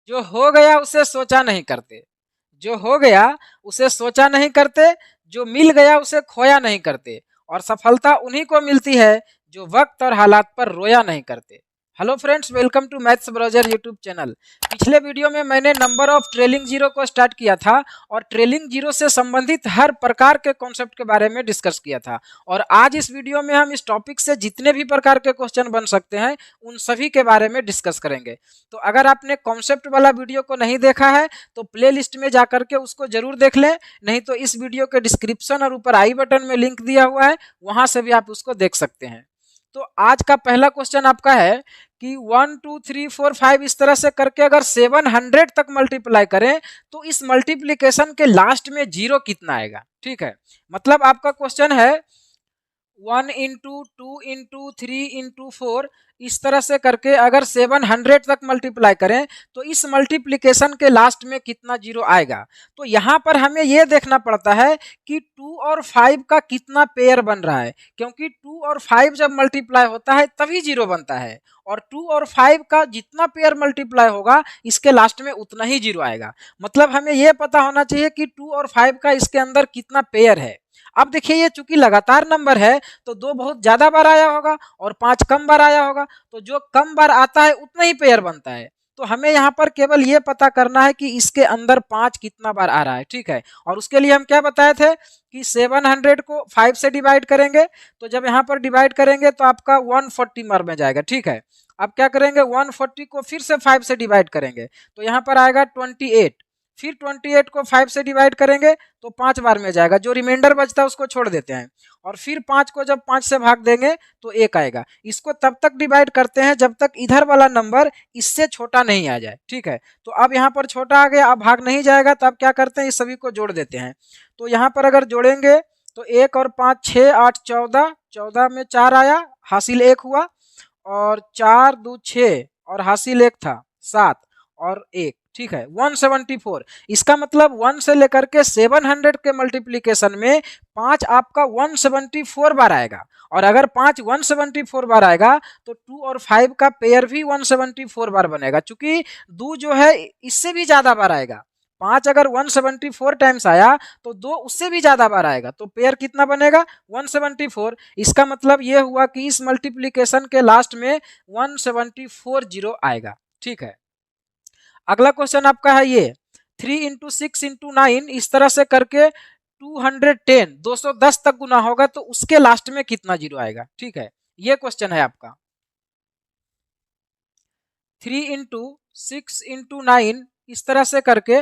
जो हो गया उसे सोचा नहीं करते, जो हो गया उसे सोचा नहीं करते, जो मिल गया उसे खोया नहीं करते, और सफलता उन्हीं को मिलती है जो वक्त और हालात पर रोया नहीं करते। Hello friends, welcome to maths browser YouTube channel. पिछले वीडियो में मैंने नंबर ऑफ ट्रेलिंग जीरो को स्टार्ट किया था और ट्रेलिंग जीरो से संबंधित हर प्रकार के कॉन्सेप्ट के बारे में डिस्कस किया था। और आज इस वीडियो में हम इस टॉपिक से जितने भी प्रकार के क्वेश्चन बन सकते हैं उन सभी के बारे में डिस्कस करेंगे। तो अगर आपने कॉन्सेप्ट वाला वीडियो को नहीं देखा है तो प्ले लिस्ट में जाकर के उसको जरूर देख लें, नहीं तो इस वीडियो के डिस्क्रिप्शन और ऊपर आई बटन में लिंक दिया हुआ है, वहां से भी आप उसको देख सकते हैं। तो आज का पहला क्वेश्चन आपका है कि 1 2 3 4 5 इस तरह से करके अगर 700 तक मल्टीप्लाई करें तो इस मल्टीप्लिकेशन के लास्ट में जीरो कितना आएगा। ठीक है, मतलब आपका क्वेश्चन है 1 इंटू 2 इंटू 3 इंटू 4 इस तरह से करके अगर 700 तक मल्टीप्लाई करें तो इस मल्टीप्लिकेशन के लास्ट में कितना जीरो आएगा। तो यहाँ पर हमें यह देखना पड़ता है कि 2 और 5 का कितना पेयर बन रहा है, क्योंकि 2 और 5 जब मल्टीप्लाई होता है तभी जीरो बनता है, और 2 और 5 का जितना पेयर मल्टीप्लाई होगा इसके लास्ट में उतना ही जीरो आएगा। मतलब हमें यह पता होना चाहिए कि 2 और 5 का इसके अंदर कितना पेयर है। अब देखिए, ये चूंकि लगातार नंबर है तो 2 बहुत ज्यादा बार आया होगा और 5 कम बार आया होगा, तो जो कम बार आता है उतना ही पेयर बनता है। तो हमें यहाँ पर केवल ये पता करना है कि इसके अंदर 5 कितना बार आ रहा है। ठीक है, और उसके लिए हम क्या बताए थे कि 700 को 5 से डिवाइड करेंगे, तो जब यहाँ पर डिवाइड करेंगे तो आपका 140 बार में जाएगा। ठीक है, अब क्या करेंगे, 140 को फिर से 5 से डिवाइड करेंगे तो यहाँ पर आएगा 28, फिर 28 को 5 से डिवाइड करेंगे तो 5 बार में जाएगा, जो रिमाइंडर बचता है उसको छोड़ देते हैं, और फिर 5 को जब 5 से भाग देंगे तो 1 आएगा। इसको तब तक डिवाइड करते हैं जब तक इधर वाला नंबर इससे छोटा नहीं आ जाए। ठीक है, तो अब यहाँ पर छोटा आ गया, अब भाग नहीं जाएगा, तो अब क्या करते हैं, इस सभी को जोड़ देते हैं। तो यहाँ पर अगर जोड़ेंगे तो 1 और 5 6 8 14, 14 में 4 आया, हासिल 1 हुआ, और 4 2 6 और हासिल 1 था 7 और 1। ठीक है, 174। इसका मतलब 1 से लेकर के 700 के मल्टीप्लीकेशन में 5 आपका 174 बार आएगा, और अगर 5 174 बार आएगा तो 2 और 5 का पेयर भी 174 बार बनेगा, चूंकि 2 जो है इससे भी ज्यादा बार आएगा। 5 अगर 174 टाइम्स आया तो 2 उससे भी ज्यादा बार आएगा, तो पेयर कितना बनेगा, 174। इसका मतलब यह हुआ कि इस मल्टीप्लीकेशन के लास्ट में 174 जीरो आएगा। ठीक है, अगला क्वेश्चन आपका है ये 3 इंटू 6 इंटू 9 इस तरह से करके 210 210 तक गुना होगा तो उसके लास्ट में कितना जीरो आएगा। ठीक है, ये क्वेश्चन है आपका। 3 इंटू 6 इंटू 9 इस तरह से करके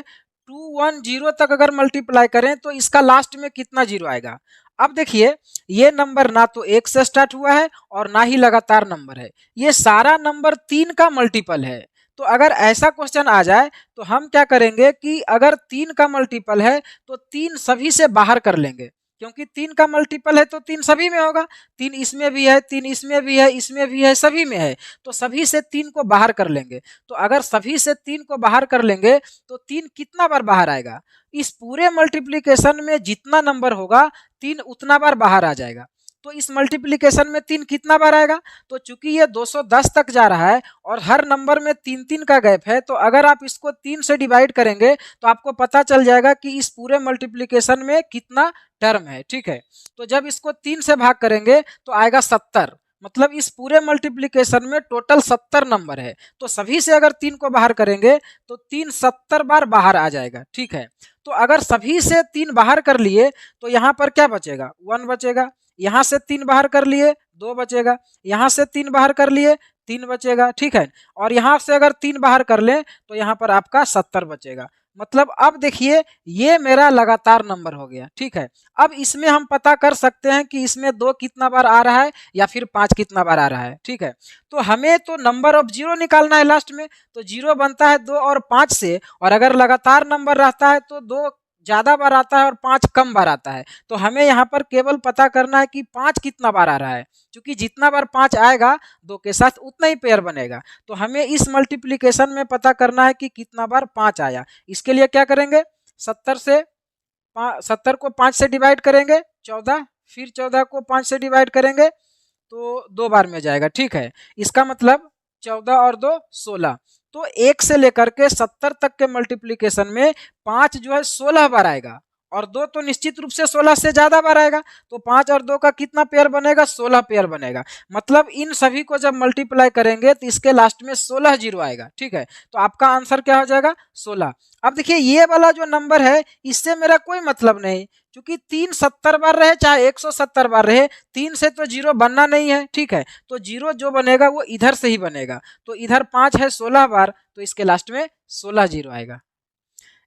210 तक अगर मल्टीप्लाई करें तो इसका लास्ट में कितना जीरो आएगा। अब देखिए, ये नंबर ना तो 1 से स्टार्ट हुआ है और ना ही लगातार नंबर है, ये सारा नंबर 3 का मल्टीपल है। तो अगर ऐसा क्वेश्चन आ जाए तो हम क्या करेंगे कि अगर 3 का मल्टीपल है तो 3 सभी से बाहर कर लेंगे, क्योंकि 3 का मल्टीपल है तो 3 सभी में होगा। 3 इसमें भी है, 3 इसमें भी है, इसमें भी है, सभी में है, तो सभी से 3 को बाहर कर लेंगे। तो अगर सभी से 3 को बाहर कर लेंगे तो 3 कितना बार बाहर आएगा, इस पूरे मल्टीप्लिकेशन में जितना नंबर होगा 3 उतना बार बाहर आ जाएगा। तो इस मल्टीप्लिकेशन में 3 कितना बार आएगा, तो चूंकि ये 210 तक जा रहा है और हर नंबर में 3 3 का गैप है, तो अगर आप इसको 3 से डिवाइड करेंगे तो आपको पता चल जाएगा कि इस पूरे मल्टीप्लिकेशन में कितना टर्म है। ठीक है, तो जब इसको 3 से भाग करेंगे तो आएगा 70, मतलब इस पूरे मल्टीप्लिकेशन में टोटल 70 नंबर है। तो सभी से अगर 3 को बाहर करेंगे तो 3 70 बार बाहर आ जाएगा। ठीक है, तो अगर सभी से 3 बाहर कर लिए तो यहाँ पर क्या बचेगा, 1 बचेगा, यहाँ से 3 बाहर कर लिए 2 बचेगा, यहाँ से 3 बाहर कर लिए 3 बचेगा। ठीक है, और यहाँ से अगर 3 बाहर कर लें तो यहाँ पर आपका 70 बचेगा। मतलब अब देखिए, ये मेरा लगातार नंबर हो गया। ठीक है, अब इसमें हम पता कर सकते हैं कि इसमें 2 कितना बार आ रहा है या फिर 5 कितना बार आ रहा है। ठीक है, तो हमें तो नंबर ऑफ जीरो निकालना है लास्ट में, तो जीरो बनता है 2 और 5 से, और अगर लगातार नंबर रहता है तो 2 ज्यादा बार आता है और 5 कम बार आता है। तो हमें यहाँ पर केवल पता करना है कि 5 कितना बार आ रहा है, क्योंकि जितना बार 5 आएगा 2 के साथ उतना ही पेयर बनेगा। तो हमें इस मल्टीप्लिकेशन में पता करना है कि कितना बार 5 आया। इसके लिए क्या करेंगे, 70 को 5 से डिवाइड करेंगे 14, फिर 14 को 5 से डिवाइड करेंगे तो 2 बार में जाएगा। ठीक है, इसका मतलब 14 और 2 16, तो 1 से लेकर के 70 तक के मल्टीप्लीकेशन में 5 जो है 16 बार आएगा और 2 तो निश्चित रूप से 16 से ज्यादा बार आएगा। तो 5 और 2 का कितना पेयर बनेगा? 16 पेयर बनेगा। मतलब इन सभी को जब मल्टीप्लाई करेंगे तो इसके लास्ट में 16 जीरो आएगा। ठीक है, तो आपका आंसर क्या हो जाएगा? 16। अब देखिए ये वाला जो नंबर है इससे मेरा कोई मतलब नहीं, क्योंकि 3 70 बार रहे चाहे 170 बार रहे, 3 से तो जीरो बनना नहीं है। ठीक है, तो जीरो जो बनेगा वो इधर से ही बनेगा। तो इधर 5 है 16 बार, तो इसके लास्ट में 16 जीरो आएगा।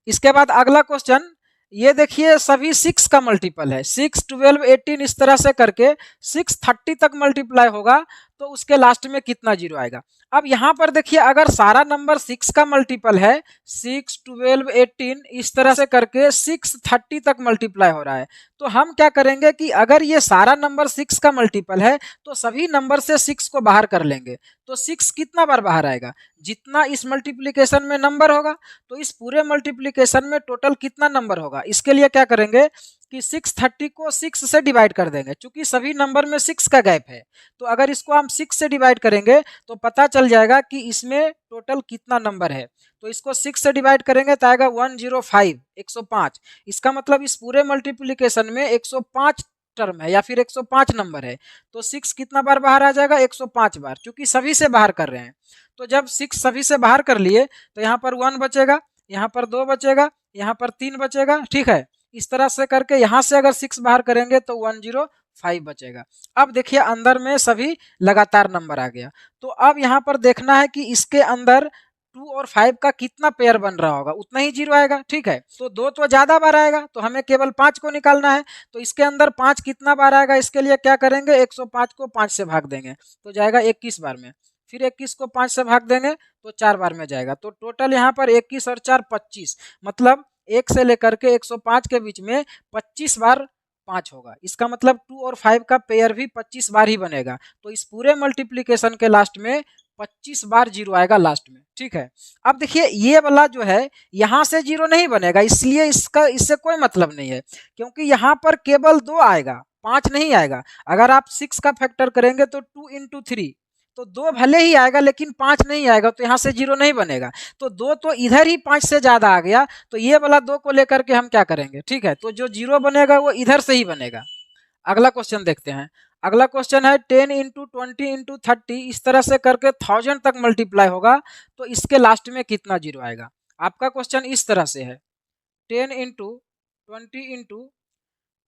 इसके बाद अगला क्वेश्चन, ये देखिए सभी 6 का मल्टीपल है, 6 12 18 इस तरह से करके 6 30 तक मल्टीप्लाई होगा तो उसके लास्ट में कितना जीरो आएगा? अब यहाँ पर देखिए अगर सारा नंबर 6 का मल्टीपल है, 6 12 18 इस तरह से करके 6 30 तक मल्टीप्लाई हो रहा है, तो हम क्या करेंगे कि अगर ये सारा नंबर 6 का मल्टीपल है तो सभी नंबर से 6 को बाहर कर लेंगे। तो 6 कितना बार बाहर आएगा? जितना इस मल्टीप्लीकेशन में नंबर होगा। तो इस पूरे मल्टीप्लीकेशन में टोटल कितना नंबर होगा? इसके लिए क्या करेंगे कि 630 को 6 से डिवाइड कर देंगे, क्योंकि सभी नंबर में 6 का गैप है। तो अगर इसको हम 6 से डिवाइड करेंगे तो पता चल जाएगा कि इसमें टोटल कितना नंबर है। तो इसको 6 से डिवाइड करेंगे तो आएगा 105 105। इसका मतलब इस पूरे मल्टीप्लीकेशन में 105 टर्म है या फिर 105 नंबर है। तो 6 कितना बार बाहर आ जाएगा? 105 बार, क्योंकि सभी से बाहर कर रहे हैं। तो जब 6 सभी से बाहर कर लिए तो यहाँ पर 1 बचेगा, यहाँ पर 2 बचेगा, यहाँ पर 3 बचेगा। ठीक है, इस तरह से करके यहाँ से अगर 6 बाहर करेंगे तो 105 बचेगा। अब देखिए अंदर में सभी लगातार नंबर आ गया। तो अब यहाँ पर देखना है कि इसके अंदर 2 और 5 का कितना पेयर बन रहा होगा, उतना ही जीरो आएगा। ठीक है, तो 2 तो ज्यादा बार आएगा, तो हमें केवल 5 को निकालना है। तो इसके अंदर 5 कितना बार आएगा? इसके लिए क्या करेंगे? 105 को 5 से भाग देंगे तो जाएगा 21 बार में। फिर 21 को 5 से भाग देंगे तो 4 बार में जाएगा। तो टोटल यहाँ पर 21 और 4 25, मतलब 1 से लेकर के 105 के बीच में 25 बार 5 होगा। इसका मतलब 2 और 5 का पेयर भी 25 बार ही बनेगा। तो इस पूरे मल्टीप्लीकेशन के लास्ट में 25 बार जीरो आएगा लास्ट में। ठीक है, अब देखिए ये वाला जो है यहाँ से जीरो नहीं बनेगा, इसलिए इससे कोई मतलब नहीं है, क्योंकि यहाँ पर केवल 2 आएगा, 5 नहीं आएगा। अगर आप 6 का फैक्टर करेंगे तो 2 into 3, तो 2 भले ही आएगा लेकिन 5 नहीं आएगा, तो यहाँ से जीरो नहीं बनेगा। तो 2 तो इधर ही 5 से ज्यादा आ गया, तो ये वाला 2 को लेकर के हम क्या करेंगे? ठीक है, तो जो जीरो बनेगा वो इधर से ही बनेगा। अगला क्वेश्चन देखते हैं। अगला क्वेश्चन है 10 इंटू 20 इंटू 30 इस तरह से करके 1000 तक मल्टीप्लाई होगा तो इसके लास्ट में कितना जीरो आएगा? आपका क्वेश्चन इस तरह से है, 10 इंटू 20 इंटू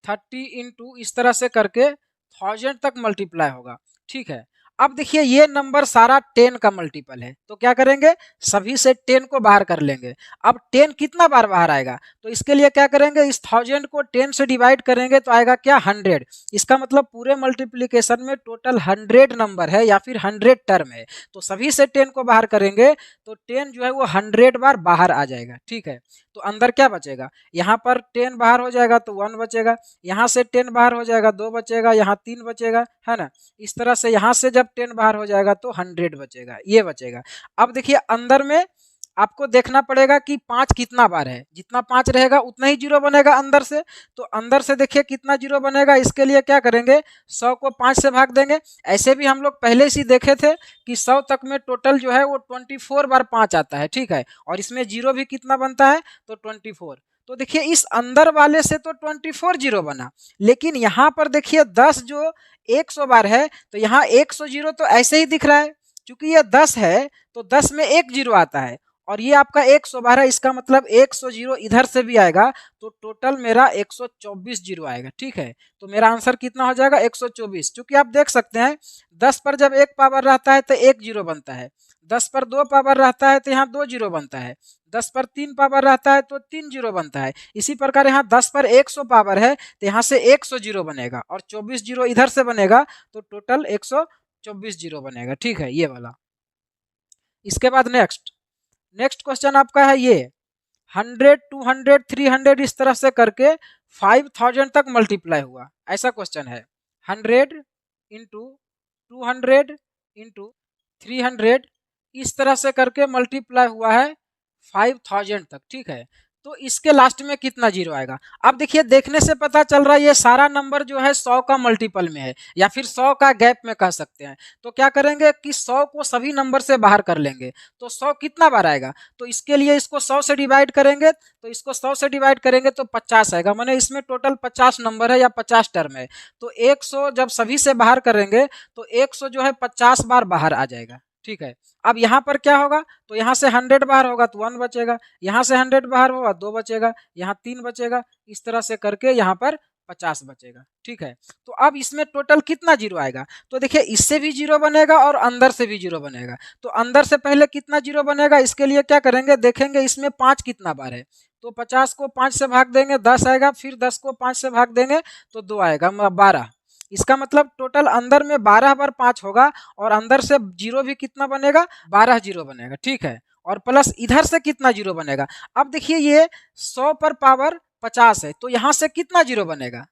30 इंटू इस तरह से करके 1000 तक मल्टीप्लाई होगा। ठीक है, अब देखिए ये नंबर सारा 10 का मल्टीपल है, तो क्या करेंगे? सभी से 10 को बाहर कर लेंगे। अब 10 कितना बार बाहर आएगा? तो इसके लिए क्या करेंगे? इस 1000 को 10 से डिवाइड करेंगे तो आएगा क्या? 100। इसका मतलब पूरे मल्टीप्लीकेशन में टोटल 100 नंबर है या फिर 100 टर्म है। तो सभी से 10 को बाहर करेंगे तो 10 जो है वो 100 बार बाहर आ जाएगा। ठीक है, तो अंदर क्या बचेगा? यहाँ पर 10 बाहर हो जाएगा तो 1 बचेगा, यहाँ से 10 बाहर हो जाएगा 2 बचेगा, यहाँ 3 बचेगा, है ना। इस तरह से यहाँ से जब 10 बाहर हो जाएगा तो 100 बचेगा, ये बचेगा। अब देखिए अंदर में आपको देखना पड़ेगा कि 5 कितना बार है, जितना 5 रहेगा उतना ही जीरो बनेगा अंदर से। तो अंदर से देखिए कितना जीरो बनेगा, इसके लिए क्या करेंगे? 100 को 5 से भाग देंगे। ऐसे भी हम लोग पहले से देखे थे कि 100 तक में टोटल जो है वो 24 बार 5 आता है। ठीक है, और इसमें जीरो भी कितना बनता है? तो 24। तो देखिए इस अंदर वाले से तो 24 जीरो बना, लेकिन यहाँ पर देखिए 10 जो 100 बार है तो यहाँ 100 जीरो तो ऐसे ही दिख रहा है, क्योंकि ये 10 है तो 10 में 1 जीरो आता है और ये आपका 100 बार है। इसका मतलब 100 जीरो इधर से भी आएगा, तो टोटल मेरा 124 जीरो आएगा। ठीक है, तो मेरा आंसर कितना हो जाएगा? 124। क्योंकि आप देख सकते हैं 10 पर जब 1 पावर रहता है तो 1 जीरो बनता है, 10 पर 2 पावर रहता है तो यहाँ 2 जीरो बनता है, 10 पर 3 पावर रहता है तो 3 जीरो बनता है। इसी प्रकार यहाँ 10 पर 100 पावर है तो यहाँ से 100 जीरो बनेगा और 24 जीरो इधर से बनेगा, तो टोटल 124 जीरो बनेगा। ठीक है, ये वाला। इसके बाद नेक्स्ट क्वेश्चन आपका है ये 100 200 300 इस तरह से करके 5000 तक मल्टीप्लाई हुआ, ऐसा क्वेश्चन है। 100 इंटू 200 इंटू 300 इस तरह से करके मल्टीप्लाई हुआ है 5000 तक। ठीक है, तो इसके लास्ट में कितना जीरो आएगा। अब देखिए, देखने से पता चल रहा है ये सारा नंबर जो है 100 का मल्टीपल में है या फिर 100 का गैप में कह सकते हैं। तो क्या करेंगे कि 100 को सभी नंबर से बाहर कर लेंगे, तो 100 कितना बार आएगा, तो इसके लिए इसको 100 से डिवाइड करेंगे, तो इसको 100 से डिवाइड करेंगे तो 50 आएगा, माने इसमें टोटल 50 नंबर है या 50 टर्म है। तो 100 जब सभी से बाहर करेंगे तो 100 जो है 50 बार बाहर आ जाएगा। ठीक है, अब यहाँ पर क्या होगा, तो यहाँ से 100 बाहर होगा तो 1 बचेगा, यहाँ से 100 बाहर होगा 2 बचेगा, यहाँ 3 बचेगा, इस तरह से करके यहाँ पर 50 बचेगा। ठीक है, तो अब इसमें टोटल कितना जीरो आएगा, तो देखिए इससे भी जीरो बनेगा और अंदर से भी जीरो बनेगा। तो अंदर से पहले कितना जीरो बनेगा, इसके लिए क्या करेंगे, देखेंगे इसमें 5 कितना बार है, तो 50 को 5 से भाग देंगे 10 आएगा, फिर 10 को 5 से भाग देंगे तो 2 आएगा, 12। इसका मतलब टोटल अंदर में 12 बार 5 होगा और अंदर से जीरो भी कितना बनेगा, 12 जीरो बनेगा। ठीक है, और प्लस इधर से कितना जीरो बनेगा, अब देखिए ये 100 पर पावर 50 है, तो यहाँ से कितना जीरो बनेगा,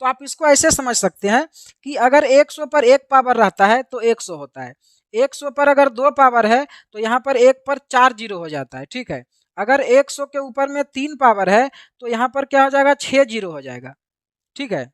तो आप इसको ऐसे समझ सकते हैं कि अगर 100 पर 1 पावर रहता है तो 100 होता है, 100 पर अगर 2 पावर है तो यहाँ पर 1 पर 4 जीरो हो जाता है। ठीक है, अगर 100 के ऊपर में 3 पावर है तो यहाँ पर क्या हो जाएगा, 6 जीरो हो जाएगा। ठीक है,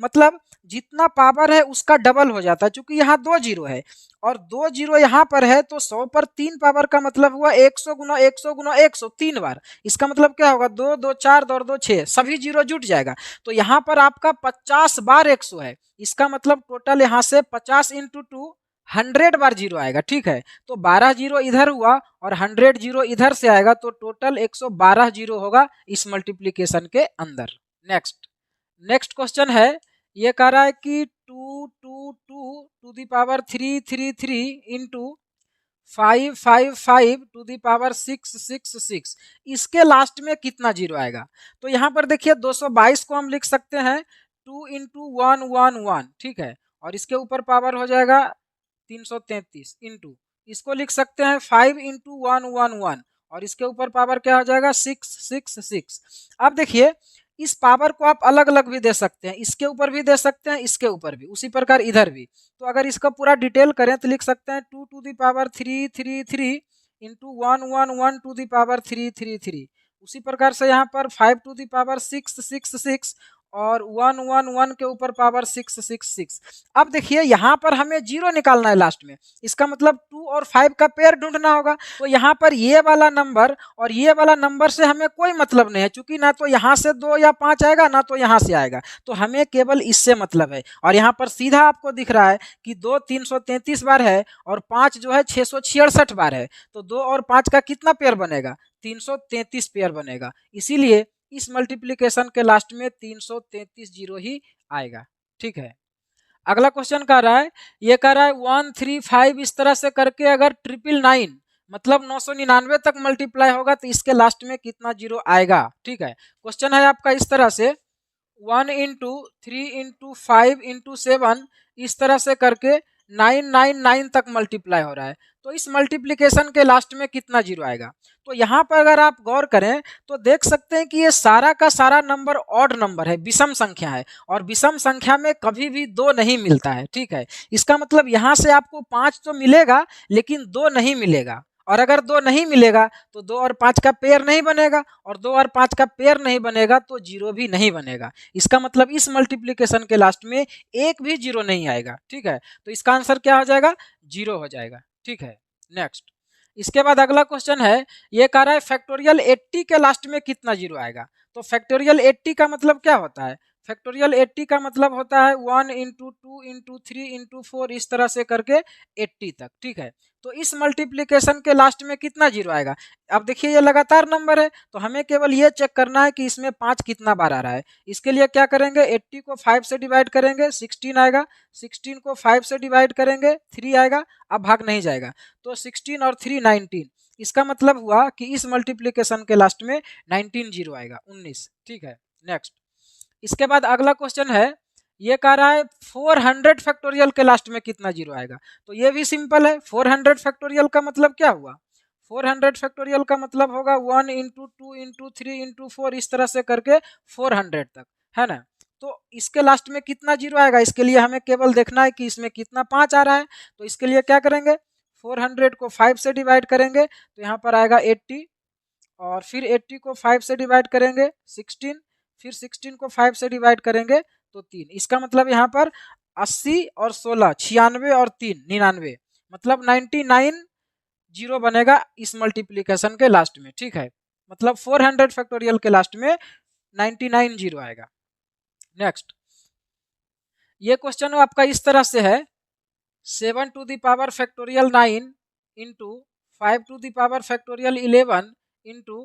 मतलब जितना पावर है उसका डबल हो जाता है, क्योंकि यहाँ 2 जीरो है और 2 जीरो यहाँ पर है, तो 100 पर 3 पावर का मतलब हुआ 100 गुना 100 गुना 100 3 बार। इसका मतलब क्या होगा, 2 2 4 2 2 6, सभी जीरो जुट जाएगा। तो यहाँ पर आपका 50 बार 100 है, इसका मतलब टोटल यहाँ से 50 इंटू 2 100 बार जीरो आएगा। ठीक है, तो 12 जीरो इधर हुआ और 100 जीरो इधर से आएगा, तो टोटल 112 जीरो होगा इस मल्टीप्लीकेशन के अंदर। नेक्स्ट क्वेश्चन है, ये कह रहा है कि 2 2 2 to the power 3 3 3 into 5 5 5 to the power 6 6 6, इसके लास्ट में कितना जीरो आएगा। तो यहाँ पर देखिए 222 को हम लिख सकते हैं 2 इंटू 1 1 1। ठीक है, और इसके ऊपर पावर हो जाएगा 333 इंटू, इसको लिख सकते हैं 5 इंटू 1 1 1 और इसके ऊपर पावर क्या हो जाएगा 6 6 6। अब देखिए इस पावर को आप अलग अलग भी दे सकते हैं, इसके ऊपर भी दे सकते हैं, इसके ऊपर भी, उसी प्रकार इधर भी। तो अगर इसका पूरा डिटेल करें तो लिख सकते हैं 2 to the power 3 3 3 into 1 1 1 to the power 3 3 3। उसी प्रकार से यहाँ पर 5 टू दी पावर 6 6 6 और 1 1 1 के ऊपर पावर 6 6 6। अब देखिए यहाँ पर हमें जीरो निकालना है लास्ट में, इसका मतलब 2 और 5 का पेयर ढूंढना होगा। तो यहाँ पर ये वाला नंबर और ये वाला नंबर से हमें कोई मतलब नहीं है, क्योंकि ना तो यहाँ से 2 या 5 आएगा ना तो यहाँ से आएगा, तो हमें केवल इससे मतलब है। और यहाँ पर सीधा आपको दिख रहा है कि 2 333 बार है और 5 जो है 666 बार है, तो 2 और 5 का कितना पेयर बनेगा, 333 पेयर बनेगा। इसीलिए इस मल्टीप्लिकेशन के लास्ट में 333 जीरो ही आएगा। ठीक है, अगला क्वेश्चन कह रहा है, ये कह रहा है 1 3 5 इस तरह से करके अगर 999 मतलब 999 तक मल्टीप्लाई होगा तो इसके लास्ट में कितना जीरो आएगा। ठीक है, क्वेश्चन है आपका इस तरह से 1 इंटू 3 इंटू 5 इंटू 7 इस तरह से करके 999 तक मल्टीप्लाई हो रहा है, तो इस मल्टीप्लिकेशन के लास्ट में कितना जीरो आएगा। तो यहाँ पर अगर आप गौर करें तो देख सकते हैं कि ये सारा का सारा नंबर ऑड नंबर है, विषम संख्या है, और विषम संख्या में कभी भी 2 नहीं मिलता है। ठीक है, इसका मतलब यहाँ से आपको 5 तो मिलेगा लेकिन 2 नहीं मिलेगा, और अगर 2 नहीं मिलेगा तो 2 और 5 का पेयर नहीं बनेगा, और 2 और 5 का पेयर नहीं बनेगा तो जीरो भी नहीं बनेगा। इसका मतलब इस मल्टीप्लिकेशन के लास्ट में एक भी जीरो नहीं आएगा। ठीक है, तो इसका आंसर क्या हो जाएगा, जीरो हो जाएगा। ठीक है, नेक्स्ट, इसके बाद अगला क्वेश्चन है, ये कह रहा है फैक्टोरियल 80 के लास्ट में कितना जीरो आएगा। तो फैक्टोरियल 80 का मतलब क्या होता है, फैक्टोरियल 80 का मतलब होता है 1 इंटू 2 इंटू 3 इंटू 4 इस तरह से करके 80 तक। ठीक है, तो इस मल्टीप्लिकेशन के लास्ट में कितना जीरो आएगा। अब देखिए ये लगातार नंबर है, तो हमें केवल ये चेक करना है कि इसमें 5 कितना बार आ रहा है। इसके लिए क्या करेंगे, 80 को 5 से डिवाइड करेंगे 16 आएगा, 16 को 5 से डिवाइड करेंगे 3 आएगा, अब भाग नहीं जाएगा, तो 16 और 3 19। इसका मतलब हुआ कि इस मल्टीप्लिकेशन के लास्ट में 19 जीरो आएगा, 19। ठीक है, नेक्स्ट, इसके बाद अगला क्वेश्चन है, ये कह रहा है 400 फैक्टोरियल के लास्ट में कितना जीरो आएगा। तो ये भी सिंपल है, 400 फैक्टोरियल का मतलब क्या हुआ, 400 फैक्टोरियल का मतलब होगा 1 इंटू 2 इंटू 3 इंटू 4 इस तरह से करके 400 तक, है ना। तो इसके लास्ट में कितना जीरो आएगा, इसके लिए हमें केवल देखना है कि इसमें कितना 5 आ रहा है। तो इसके लिए क्या करेंगे, 400 को 5 से डिवाइड करेंगे तो यहाँ पर आएगा 80, और फिर 80 को 5 से डिवाइड करेंगे 16, फिर 16 को 5 से डिवाइड करेंगे तो 3। इसका मतलब यहाँ पर 80 और 16 96 और 3 99, मतलब 99 जीरो बनेगा इस मल्टीप्लीकेशन के लास्ट में। ठीक है, मतलब 400 फैक्टोरियल के लास्ट में 99 जीरो आएगा। नेक्स्ट, ये क्वेश्चन आपका इस तरह से है 7 to the power factorial 9 into 5 to the power factorial 11 into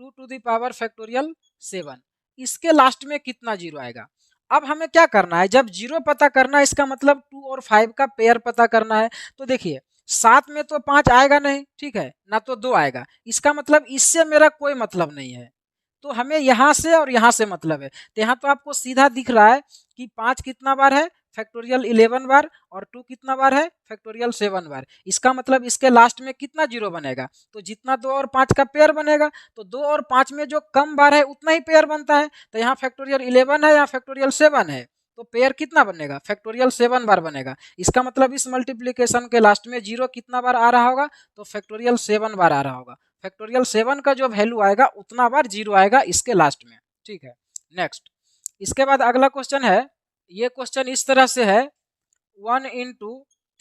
2 to the power factorial 7, इसके लास्ट में कितना जीरो आएगा। अब हमें क्या करना है, जब जीरो पता करना है इसका मतलब 2 और 5 का पेयर पता करना है। तो देखिए 7 में तो 5 आएगा नहीं, ठीक है, ना तो 2 आएगा, इसका मतलब इससे मेरा कोई मतलब नहीं है। तो हमें यहाँ से और यहाँ से मतलब है। तो यहाँ तो आपको सीधा दिख रहा है कि 5 कितना बार है, फैक्टोरियल 11 बार, और 2 कितना बार है, फैक्टोरियल 7 बार। इसका मतलब इसके लास्ट में कितना जीरो बनेगा, तो जितना 2 और 5 का पेयर बनेगा, तो 2 और 5 में जो कम बार है उतना ही पेयर बनता है। तो यहाँ फैक्टोरियल 11 है, यहाँ फैक्टोरियल 7 है, तो पेयर कितना बनेगा, फैक्टोरियल 7 बार बनेगा। इसका मतलब इस मल्टीप्लीकेशन के लास्ट में जीरो कितना बार आ रहा होगा, तो फैक्टोरियल 7 बार आ रहा होगा। फैक्टोरियल 7 का जो वैल्यू आएगा उतना बार जीरो आएगा इसके लास्ट में। ठीक है, नेक्स्ट, इसके बाद अगला क्वेश्चन है, ये क्वेश्चन इस तरह से है 1 इंटू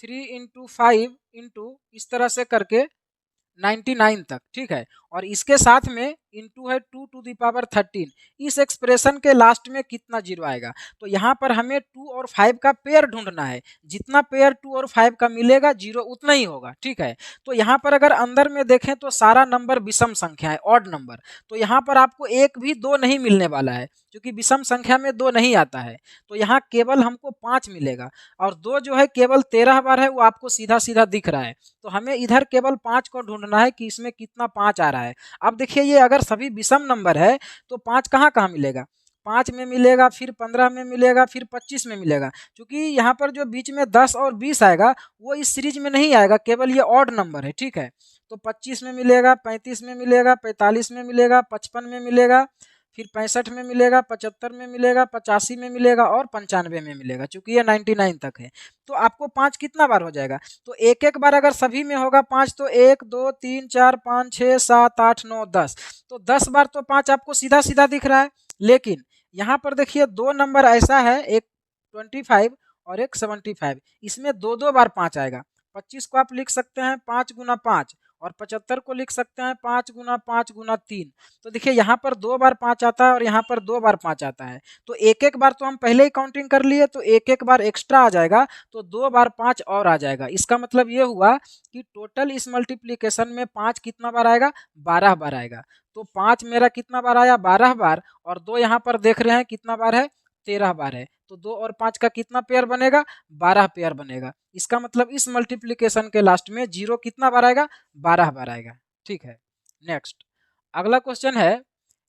3 इंटू 5 इंटू इस तरह से करके 99 तक। ठीक है, और इसके साथ में इंटू है 2 टू दी पावर 13। इस एक्सप्रेशन के लास्ट में कितना जीरो आएगा, तो यहाँ पर हमें 2 और 5 का पेयर ढूंढना है। जितना पेयर 2 और 5 का मिलेगा जीरो उतना ही होगा। ठीक है, तो यहाँ पर अगर अंदर में देखें तो सारा नंबर विषम संख्या है, ऑड नंबर, तो यहाँ पर आपको एक भी 2 नहीं मिलने वाला है, क्योंकि विषम संख्या में 2 नहीं आता है। तो यहाँ केवल हमको 5 मिलेगा, और 2 जो है केवल 13 बार है, वो आपको सीधा सीधा दिख रहा है। तो हमें इधर केवल 5 को ढूंढना है कि इसमें कितना 5 आ रहा है। अब देखिए ये अगर सभी विषम नंबर है तो 5 कहाँ कहाँ मिलेगा, 5 में मिलेगा, फिर 15 में मिलेगा, फिर 25 में मिलेगा। क्योंकि यहाँ पर जो बीच में 10 और 20 आएगा वो इस सीरीज में नहीं आएगा, केवल ये ऑड नंबर है। ठीक है, तो 25 में मिलेगा, 35 में मिलेगा, 45 में मिलेगा, 55 में मिलेगा, फिर 65 में मिलेगा, 75 में मिलेगा, 85 में मिलेगा और 95 में मिलेगा, चूंकि ये 99 तक है। तो आपको 5 कितना बार हो जाएगा, तो एक एक बार अगर सभी में होगा 5, तो 1 2 3 4 5 6 7 8 9 10, तो 10 बार तो 5 आपको सीधा सीधा दिख रहा है। लेकिन यहाँ पर देखिए 2 नंबर ऐसा है, एक 25 और एक 75, इसमें 2 बार 5 आएगा। 25 को आप लिख सकते हैं 5 गुना 5, और 75 को लिख सकते हैं 5 गुना 5 गुना 3। तो देखिए यहाँ पर 2 बार 5 आता है और यहाँ पर 2 बार 5 आता है। तो एक एक बार तो हम पहले ही काउंटिंग कर लिए, तो एक एक बार एक्स्ट्रा आ जाएगा, तो 2 बार 5 और आ जाएगा। इसका मतलब ये हुआ कि टोटल इस मल्टीप्लीकेशन में 5 कितना बार आएगा, 12 बार आएगा। तो 5 मेरा कितना बार आया, 12 बार, और 2 यहाँ पर देख रहे हैं कितना बार है, 13 बार है। तो 2 और 5 का कितना पेयर बनेगा, 12 पेयर बनेगा। इसका मतलब इस मल्टीप्लीकेशन के लास्ट में जीरो कितना बार आएगा, 12 बार आएगा। ठीक है, नेक्स्ट, अगला क्वेश्चन है,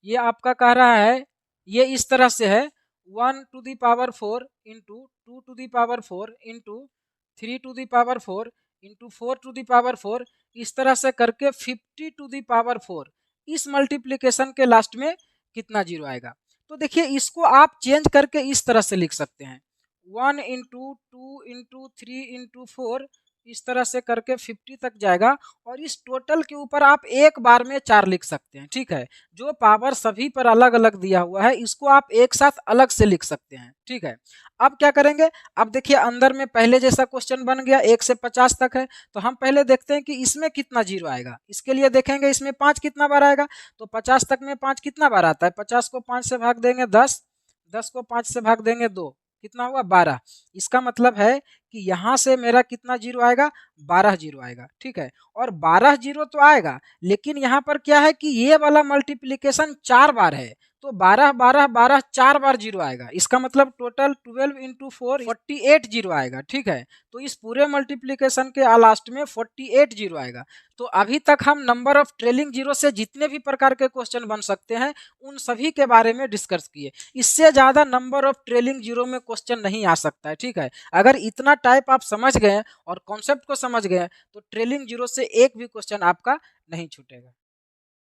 ये आपका कह रहा है, ये इस तरह से है 1 to the power 4 into 2 to the power 4 into 3 to the power 4 into 4 to the power 4, इस तरह से करके 50 टू दी पावर 4। इस मल्टीप्लीकेशन के लास्ट में कितना जीरो आएगा। तो देखिए इसको आप चेंज करके इस तरह से लिख सकते हैं 1 इंटू 2 इंटू 3 इंटू 4, इस तरह से करके 50 तक जाएगा, और इस टोटल के ऊपर आप एक बार में 4 लिख सकते हैं। ठीक है, जो पावर सभी पर अलग अलग दिया हुआ है इसको आप एक साथ अलग से लिख सकते हैं। ठीक है, अब क्या करेंगे, अब देखिए अंदर में पहले जैसा क्वेश्चन बन गया, 1 से 50 तक है, तो हम पहले देखते हैं कि इसमें कितना जीरो आएगा। इसके लिए देखेंगे इसमें 5 कितना बार आएगा, तो 50 तक में 5 कितना बार आता है, 50 को 5 से भाग देंगे 10, 10 को 5 से भाग देंगे 2, कितना हुआ 12। इसका मतलब है कि यहाँ से मेरा कितना जीरो आएगा, 12 जीरो आएगा। ठीक है, और 12 जीरो तो आएगा, लेकिन यहाँ पर क्या है कि ये वाला मल्टीप्लीकेशन 4 बार है, तो 12 12 12 4 बार जीरो आएगा। इसका मतलब टोटल 12 इंटू 4 48 जीरो आएगा। ठीक है, तो इस पूरे मल्टीप्लीकेशन के लास्ट में 48 जीरो आएगा। तो अभी तक हम नंबर ऑफ ट्रेलिंग जीरो से जितने भी प्रकार के क्वेश्चन बन सकते हैं उन सभी के बारे में डिस्कस किए। इससे ज़्यादा नंबर ऑफ ट्रेलिंग जीरो में क्वेश्चन नहीं आ सकता है। ठीक है, अगर इतना टाइप आप समझ गए और कॉन्सेप्ट को समझ गए तो ट्रेलिंग जीरो से एक भी क्वेश्चन आपका नहीं छूटेगा।